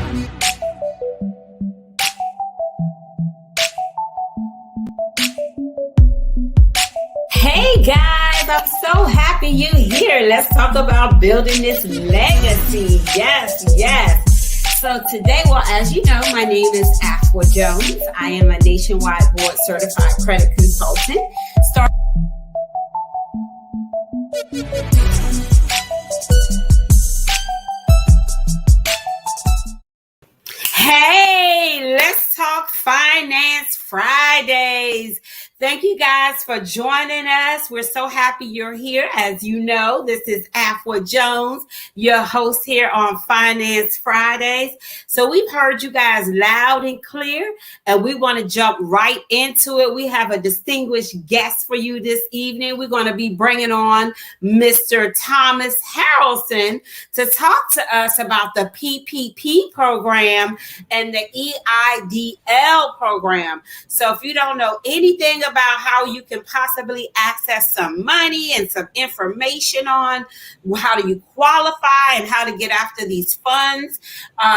Hey guys, I'm so happy you're here. Let's talk about building this legacy. Yes. So today, well, as you know, my name is Afua Jones. I am a nationwide board certified credit consultant. Hey, let's talk Finance Fridays. Thank you guys for joining us. We're so happy you're here. As you know, this is Afua Jones, your host here on Finance Fridays. So we've heard you guys loud and clear, and we want to jump right into it. We have a distinguished guest for you this evening. We're going to be bringing on Mr. Thomas Harrelson to talk to us about the PPP program and the EIDL program. So if you don't know anything about how you can possibly access some money and some information on how do you qualify and how to get after these funds,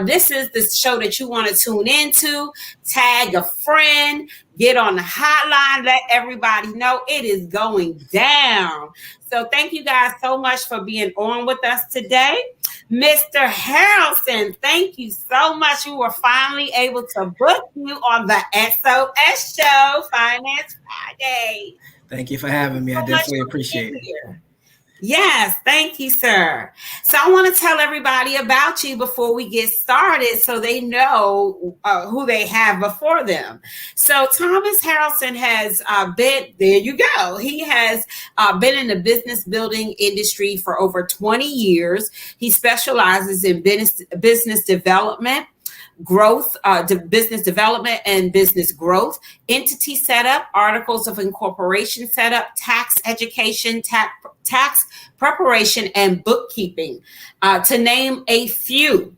this is the show that you want to tune into. Tag a friend, get on the hotline, let everybody know it is going down. So thank you guys so much for being on with us today. Mr. Harrelson, thank you so much. You were finally able to book you on the SOS show, Finance Friday. Thank you for having me. I definitely appreciate it. Yes, thank you, sir. So I want to tell everybody about you before we get started so they know who they have before them. So Thomas Harrelson has been, there you go. He has been in the business building industry for over 20 years. He specializes in business development, growth, business development and business growth, entity setup, articles of incorporation setup, tax education, tax preparation, and bookkeeping, to name a few.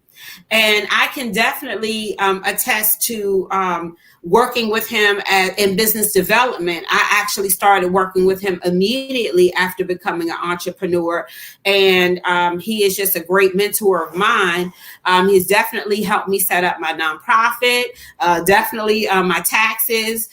And I can definitely attest to working with him in business development. I actually started working with him immediately after becoming an entrepreneur. And he is just a great mentor of mine. He's definitely helped me set up my nonprofit, definitely my taxes,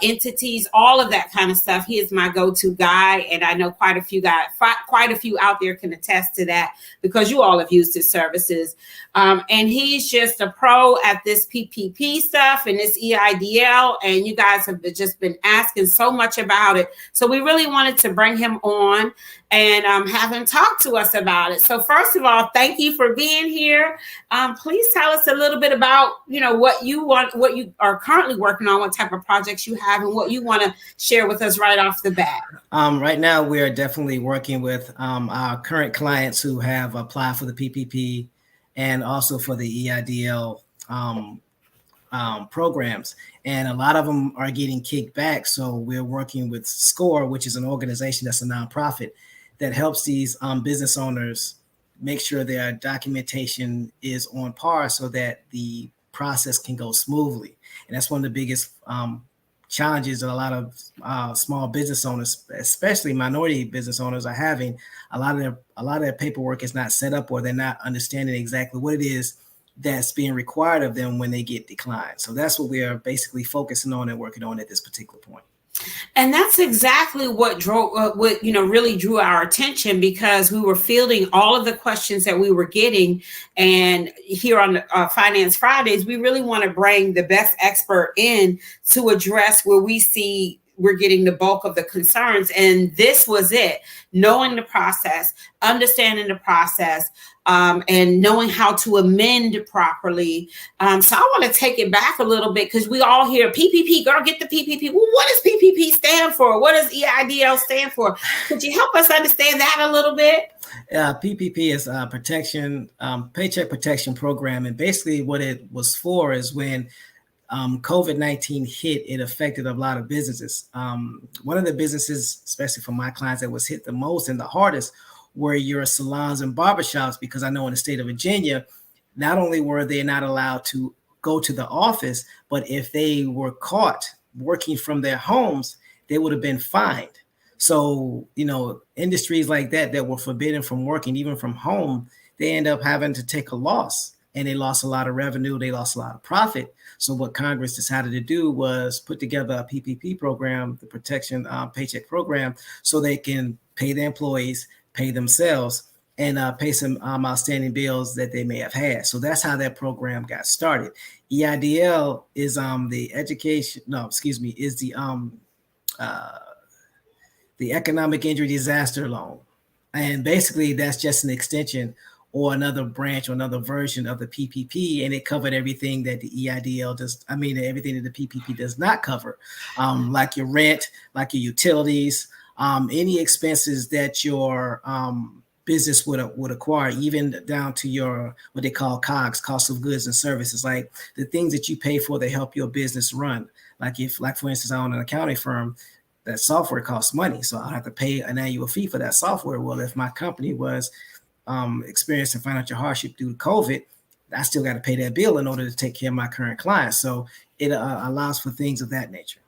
entities, all of that kind of stuff. He is my go-to guy. And I know quite a few out there can attest to that because you all have used his services. And he's just a pro at this PPP stuff and this EIDL, and you guys have just been asking so much about it. So we really wanted to bring him on and have him talk to us about it. So first of all, thank you for being here. Please tell us a little bit about, what you want, what you are currently working on, what type of projects you have, and what you want to share with us right off the bat. Right now, we're definitely working with our current clients who have applied for the PPP and also for the EIDL programs. And a lot of them are getting kicked back. So we're working with SCORE, which is an organization that's a nonprofit that helps these business owners make sure their documentation is on par so that the process can go smoothly. And that's one of the biggest challenges that a lot of small business owners, especially minority business owners, are having. A lot of their paperwork is not set up, or they're not understanding exactly what it is that's being required of them when they get declined. So that's what we are basically focusing on and working on at this particular point. And that's exactly what really drew our attention, because we were fielding all of the questions that we were getting. And here on Finance Fridays, we really want to bring the best expert in to address where we see we're getting the bulk of the concerns. And this was it, knowing the process, understanding the process, and knowing how to amend properly. So I want to take it back a little bit, because we all hear PPP, girl, get the PPP. Well, what does PPP stand for? What does EIDL stand for? Could you help us understand that a little bit? PPP is a paycheck protection program. And basically what it was for is when COVID-19 hit, it affected a lot of businesses. One of the businesses, especially for my clients, that was hit the most and the hardest were your salons and barbershops, because I know in the state of Virginia, not only were they not allowed to go to the office, but if they were caught working from their homes, they would have been fined. So, industries like that were forbidden from working, even from home, they end up having to take a loss and they lost a lot of revenue. They lost a lot of profit. So what Congress decided to do was put together a PPP program, the Protection Paycheck Program, so they can pay their employees, pay themselves, and pay some outstanding bills that they may have had. So that's how that program got started. EIDL is the Economic Injury Disaster Loan. And basically that's just an extension or another branch or another version of the PPP, and it covered everything that the EIDL does. I mean, everything that the PPP does not cover, like your rent, like your utilities, any expenses that your business would acquire, even down to your what they call COGS, cost of goods and services, like the things that you pay for that help your business run. Like for instance, I own an accounting firm. That software costs money, so I have to pay an annual fee for that software. Well, if my company was experiencing financial hardship due to COVID, I still got to pay that bill in order to take care of my current clients. So it allows for things of that nature.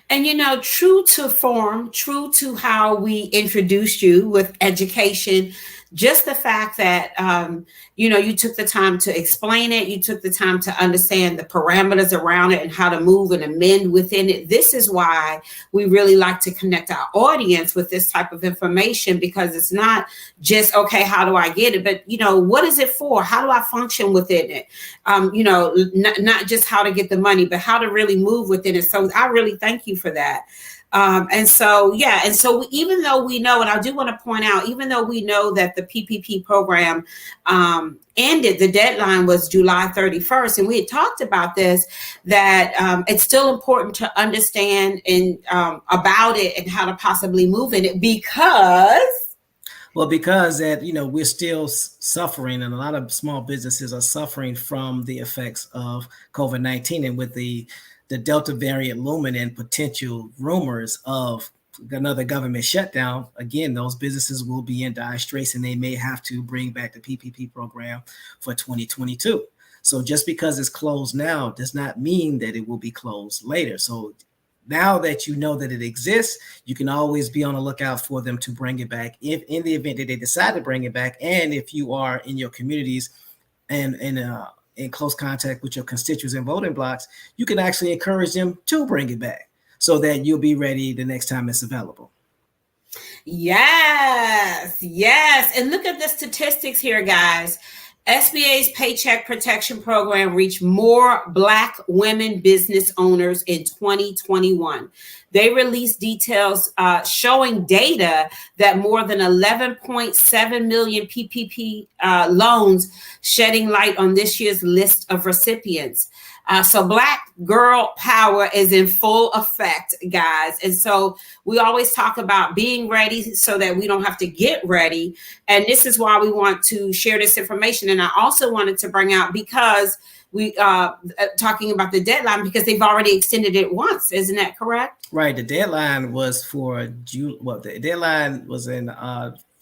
And, true to form, true to how we introduced you with education, just the fact that, you took the time to explain it. You took the time to understand the parameters around it and how to move and amend within it. This is why we really like to connect our audience with this type of information, because it's not just, okay, how do I get it? But, what is it for? How do I function within it? Not just how to get the money, but how to really move within it. So I really thank you for that. And so even though we know, and I do want to point out, even though we know that the PPP program ended, the deadline was July 31st, and we had talked about this, that it's still important to understand and about it and how to possibly move in it, because that, we're still suffering, and a lot of small businesses are suffering from the effects of COVID-19, and with the Delta variant looming and potential rumors of another government shutdown, again, those businesses will be in dire straits, and they may have to bring back the PPP program for 2022. So just because it's closed now does not mean that it will be closed later. So now that you know that it exists, you can always be on the lookout for them to bring it back if in the event that they decide to bring it back. And if you are in your communities and in close contact with your constituents and voting blocks, you can actually encourage them to bring it back so that you'll be ready the next time it's available. Yes. And look at the statistics here, guys. SBA's Paycheck Protection Program reached more Black women business owners in 2021. They released details showing data that more than 11.7 million PPP loans, shedding light on this year's list of recipients. So Black girl power is in full effect, guys. And so we always talk about being ready so that we don't have to get ready. And this is why we want to share this information. And I also wanted to bring out, because we talking about the deadline, because they've already extended it once. Isn't that correct? Right. The deadline was for June. Well, the deadline was in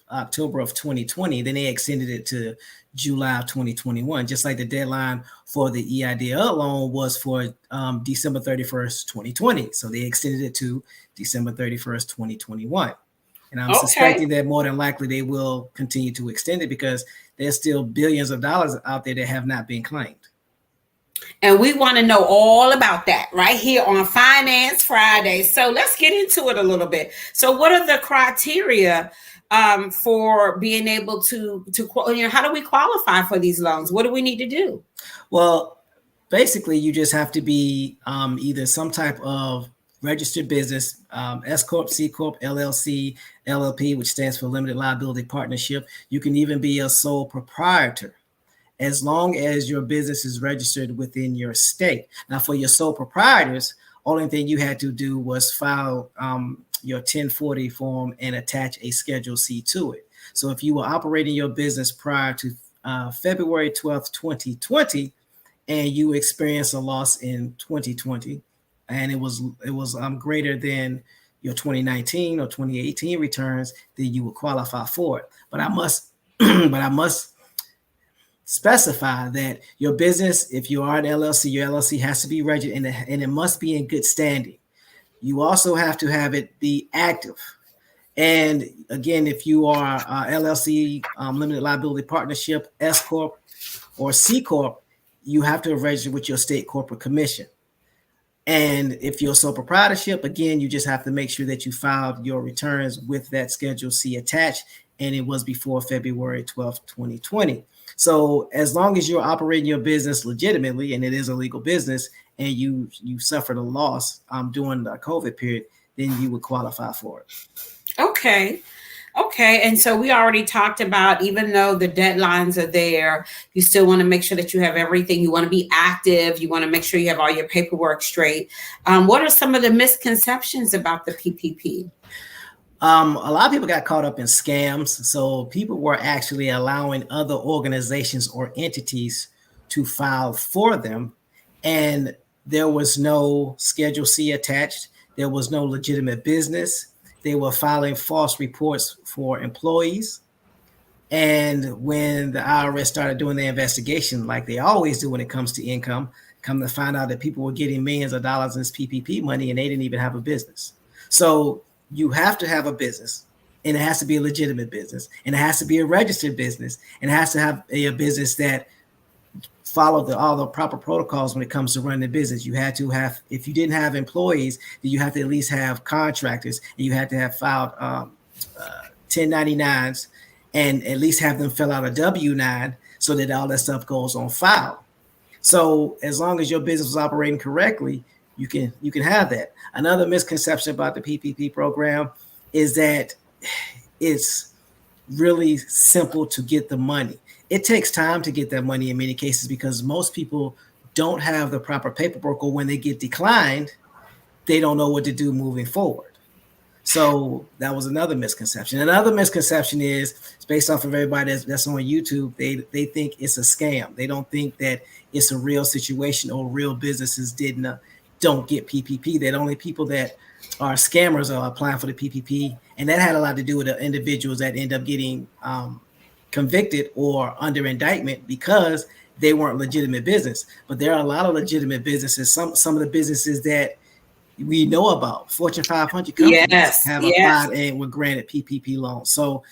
October of 2020. Then they extended it to July of 2021, just like the deadline for the EIDL loan was for December 31st, 2020. So they extended it to December 31st, 2021. And I'm suspecting that more than likely they will continue to extend it, because there's still billions of dollars out there that have not been claimed. And we want to know all about that right here on Finance Friday. So let's get into it a little bit. So what are the criteria for being able to how do we qualify for these loans? What do we need to do? Well, basically, you just have to be either some type of registered business, S Corp, C Corp, LLC, LLP, which stands for Limited Liability Partnership. You can even be a sole proprietor, as long as your business is registered within your state. Now, for your sole proprietors, only thing you had to do was file your 1040 form and attach a Schedule C to it. So if you were operating your business prior to February 12th, 2020, and you experienced a loss in 2020, and it was greater than your 2019 or 2018 returns, then you would qualify for it. But I must specify that your business, if you are an LLC, your LLC has to be registered, and it must be in good standing. You also have to have it be active. And again, if you are LLC, limited liability partnership, S corp, or C corp, you have to register with your state corporate commission. And if you're a sole proprietorship, again, you just have to make sure that you filed your returns with that Schedule C attached, and it was before February 12th, 2020. So as long as you're operating your business legitimately, and it is a legal business, and you suffered a loss during the COVID period, then you would qualify for it. Okay. Okay. And so we already talked about, even though the deadlines are there, you still want to make sure that you have everything. You want to be active. You want to make sure you have all your paperwork straight. What are some of the misconceptions about the PPP? A lot of people got caught up in scams. So people were actually allowing other organizations or entities to file for them. And there was no Schedule C attached. There was no legitimate business. They were filing false reports for employees. And when the IRS started doing their investigation, like they always do when it comes to income, come to find out that people were getting millions of dollars in this PPP money and they didn't even have a business. So you have to have a business, and it has to be a legitimate business, and it has to be a registered business, and it has to have a business that follow all the proper protocols when it comes to running the business. You had to have, if you didn't have employees, then you have to at least have contractors, and you had to have filed 1099s and at least have them fill out a W-9 so that all that stuff goes on file. So as long as your business is operating correctly, you can have that. Another misconception about the PPP program is that it's really simple to get the money. It takes time to get that money in many cases because most people don't have the proper paperwork, or when they get declined, they don't know what to do moving forward. So that was another misconception. Another misconception is, it's based off of everybody that's on YouTube. They think it's a scam. They don't think that it's a real situation, or real businesses don't get PPP. That only people that are scammers are applying for the PPP. And that had a lot to do with the individuals that end up getting convicted or under indictment because they weren't legitimate business. But there are a lot of legitimate businesses. Some of the businesses that we know about, Fortune 500 companies, have applied and were granted PPP loans. So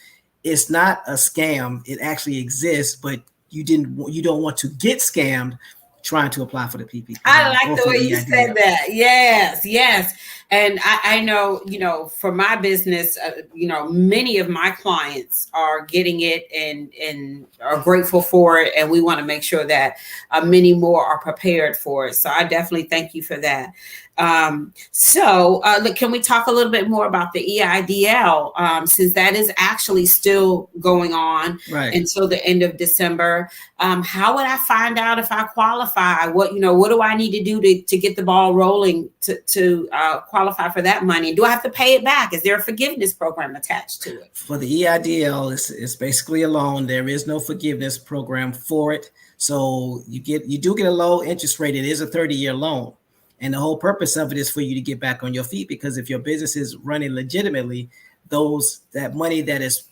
it's not a scam. It actually exists, but you don't want to get scammed trying to apply for the PPP. I like the way you said that. Yes. And I know, for my business, many of my clients are getting it and are grateful for it. And we want to make sure that many more are prepared for it. So I definitely thank you for that. Look, can we talk a little bit more about the EIDL, since that is actually still going on until the end of December? How would I find out if I qualify? What do I need to do to get the ball rolling to qualify for that money? Do I have to pay it back? Is there a forgiveness program attached to it? For the EIDL, it's basically a loan. There is no forgiveness program for it. So you do get a low interest rate. It is a 30-year loan. And the whole purpose of it is for you to get back on your feet, because if your business is running legitimately, that money that is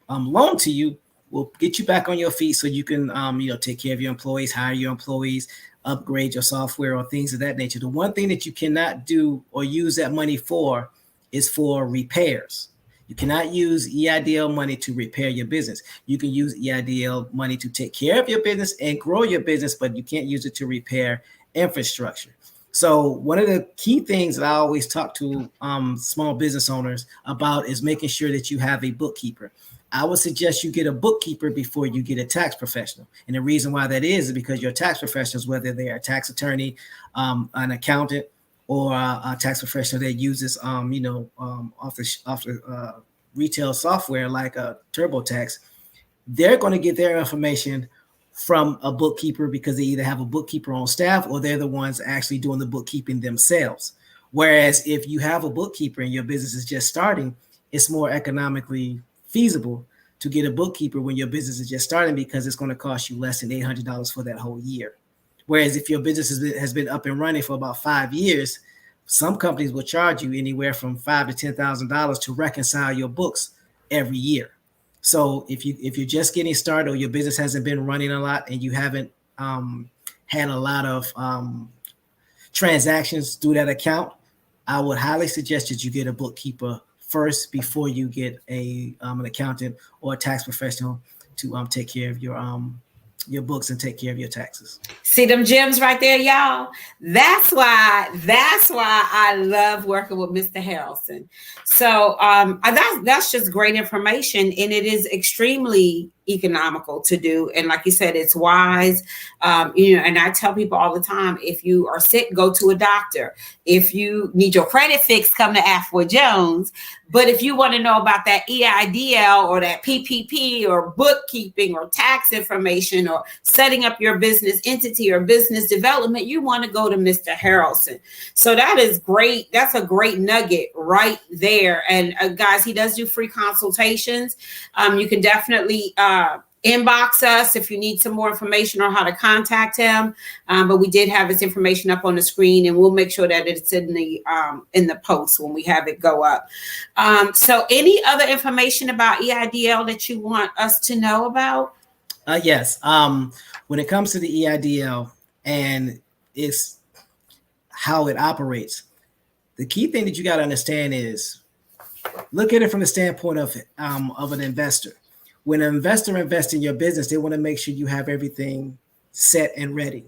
loaned to you will get you back on your feet so you can take care of your employees, hire your employees, upgrade your software, or things of that nature. The one thing that you cannot do or use that money for is for repairs. You cannot use EIDL money to repair your business. You can use EIDL money to take care of your business and grow your business, but you can't use it to repair infrastructure. So one of the key things that I always talk to small business owners about is making sure that you have a bookkeeper. I would suggest you get a bookkeeper before you get a tax professional. And the reason why that is because your tax professionals, whether they're a tax attorney, an accountant, or a tax professional that uses, off the retail software like TurboTax, they're going to get their information from a bookkeeper because they either have a bookkeeper on staff or they're the ones actually doing the bookkeeping themselves. Whereas if you have a bookkeeper and your business is just starting, it's more economically feasible to get a bookkeeper when your business is just starting because it's going to cost you less than $800 for that whole year. Whereas if your business has been up and running for about 5 years, some companies will charge you anywhere from $5,000 to $10,000 to reconcile your books every year. So if you're just getting started or your business hasn't been running a lot and you haven't had a lot of transactions through that account, I would highly suggest that you get a bookkeeper first before you get an accountant or a tax professional to take care of your books and take care of your taxes. See them gems right there, y'all. That's why I love working with Mr. Harrelson. So that's just great information, and it is extremely economical to do. And like you said, it's wise. And I tell people all the time, if you are sick, go to a doctor. If you need your credit fixed, come to Afua Jones. But if you want to know about that EIDL or that PPP or bookkeeping or tax information or setting up your business entity or business development, you want to go to Mr. Harrelson. So that is great. That's a great nugget right there. And guys, he does do free consultations. You can definitely inbox us if you need some more information on how to contact him. But we did have his information up on the screen, and we'll make sure that it's in the post when we have it go up. So any other information about EIDL that you want us to know about? Yes. When it comes to the EIDL and it's how it operates, the key thing that you got to understand is look at it from the standpoint of an investor. When an investor invests in your business, they want to make sure you have everything set and ready.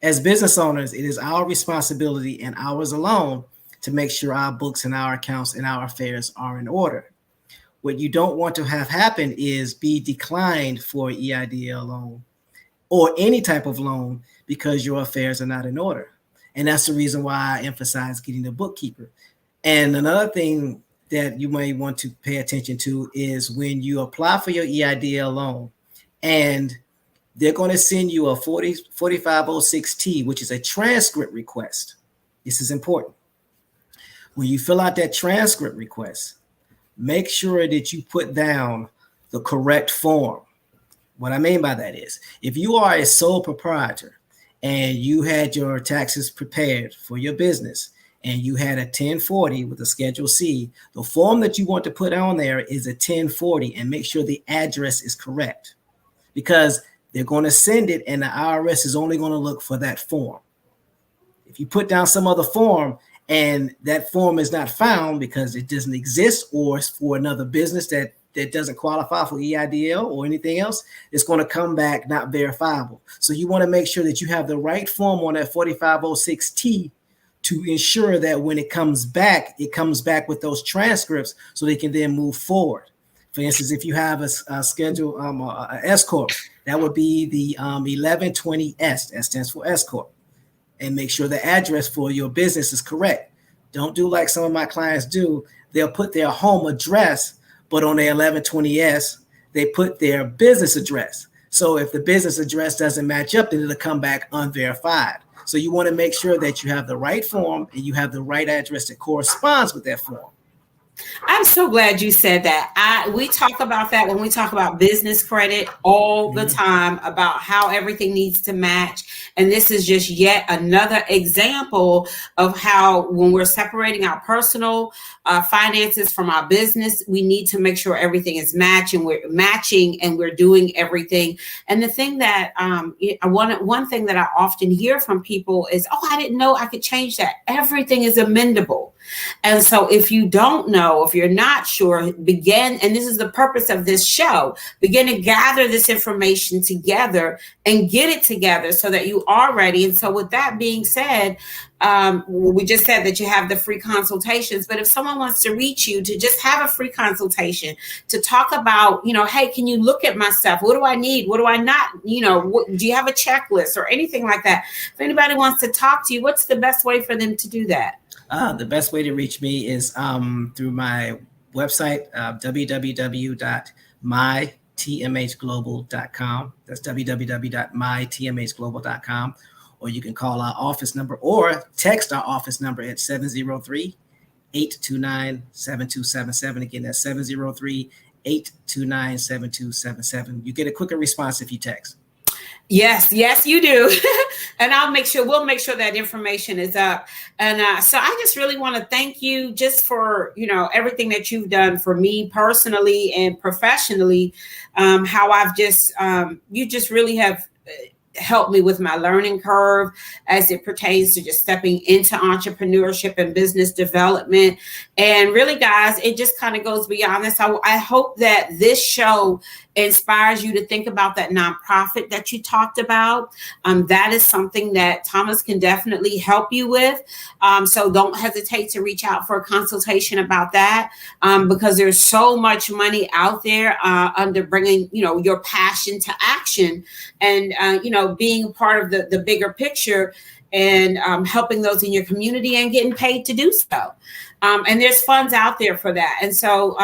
As business owners, it is our responsibility and ours alone to make sure our books and our accounts and our affairs are in order. What you don't want to have happen is be declined for EIDL loan or any type of loan because your affairs are not in order. And that's the reason why I emphasize getting a bookkeeper. And another thing that you may want to pay attention to is when you apply for your EIDL loan and they're going to send you a 4506T, which is a transcript request. This is important. When you fill out that transcript request, make sure that you put down the correct form. What I mean by that is if you are a sole proprietor and you had your taxes prepared for your business and you had a 1040 with a Schedule C, the form that you want to put on there is a 1040, and make sure the address is correct because they're going to send it and the IRS is only going to look for that form. If you put down some other form and that form is not found because it doesn't exist or it's for another business that doesn't qualify for EIDL or anything else, it's going to come back not verifiable. So you want to make sure that you have the right form on that 4506T to ensure that when it comes back with those transcripts so they can then move forward. For instance, if you have a schedule, a S Corp, that would be the 1120S, that stands for S Corp. And make sure the address for your business is correct. Don't do like some of my clients do. They'll put their home address, but on their 1120S, they put their business address. So if the business address doesn't match up, then it'll come back unverified. So you want to make sure that you have the right form and you have the right address that corresponds with that form. I'm so glad you said that. We talk about that when we talk about business credit all the time, about how everything needs to match. And this is just yet another example of how when we're separating our personal finances from our business, we need to make sure everything is matching and we're doing everything. And the thing that one thing that I often hear from people is, oh, I didn't know I could change that. Everything is amendable. And so if you don't know, if you're not sure, begin, and this is the purpose of this show, begin to gather this information together and get it together so that you are ready. And so with that being said, we just said that you have the free consultations, but if someone wants to reach you to just have a free consultation to talk about, hey, can you look at my stuff? What do I need? What do I not? Do you have a checklist or anything like that? If anybody wants to talk to you, what's the best way for them to do that? The best way to reach me is through my website, www.mytmhglobal.com. That's www.mytmhglobal.com. Or you can call our office number or text our office number at 703-829-7277. Again, that's 703-829-7277. You get a quicker response if you text. Yes, you do. And we'll make sure that information is up. And so I just really want to thank you just for, everything that you've done for me personally and professionally, how I've just, you just really have helped me with my learning curve as it pertains to just stepping into entrepreneurship and business development. And really, guys, it just kind of goes beyond this. I hope that this show inspires you to think about that nonprofit that you talked about. That is something that Thomas can definitely help you with. So don't hesitate to reach out for a consultation about that, because there's so much money out there under bringing, your passion to action and, being part of the bigger picture and helping those in your community and getting paid to do so. And there's funds out there for that. And so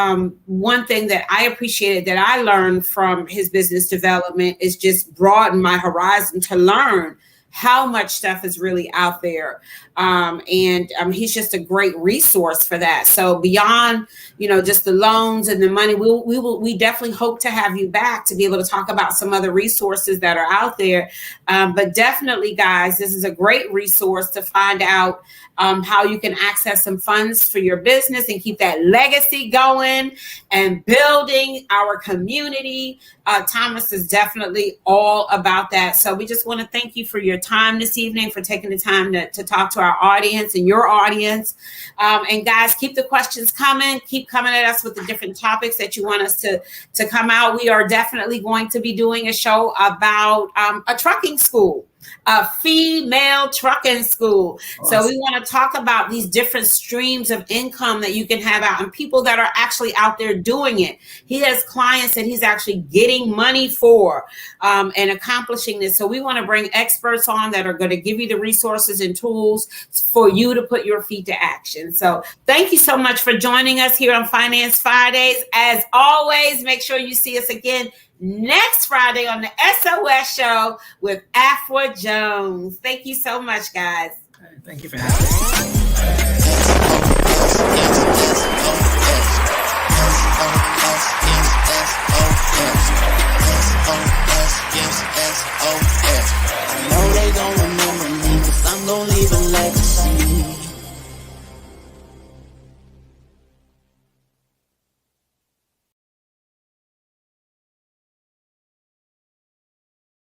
one thing that I appreciated that I learned from his business development is just broaden my horizon to learn how much stuff is really out there. And he's just a great resource for that. So beyond, just the loans and the money, we definitely hope to have you back to be able to talk about some other resources that are out there. But definitely, guys, this is a great resource to find out how you can access some funds for your business and keep that legacy going and building our community. Thomas is definitely all about that. So we just want to thank you for your time this evening, for taking the time to talk to our audience and your audience. And guys, keep the questions coming. Keep coming at us with the different topics that you want us to come out. We are definitely going to be doing a show about a trucking school. A female trucking school. Awesome. So we want to talk about these different streams of income that you can have out and people that are actually out there doing it. He has clients that he's actually getting money for and accomplishing this. So we want to bring experts on that are going to give you the resources and tools for you to put your feet to action. So thank you so much for joining us here on Finance Fridays. As always, make sure you see us again next Friday on the SOS show with Afua Jones. Thank you so much, guys. Thank you for having me. I know they gon' remember me, 'cause I'm gon' leave a legacy.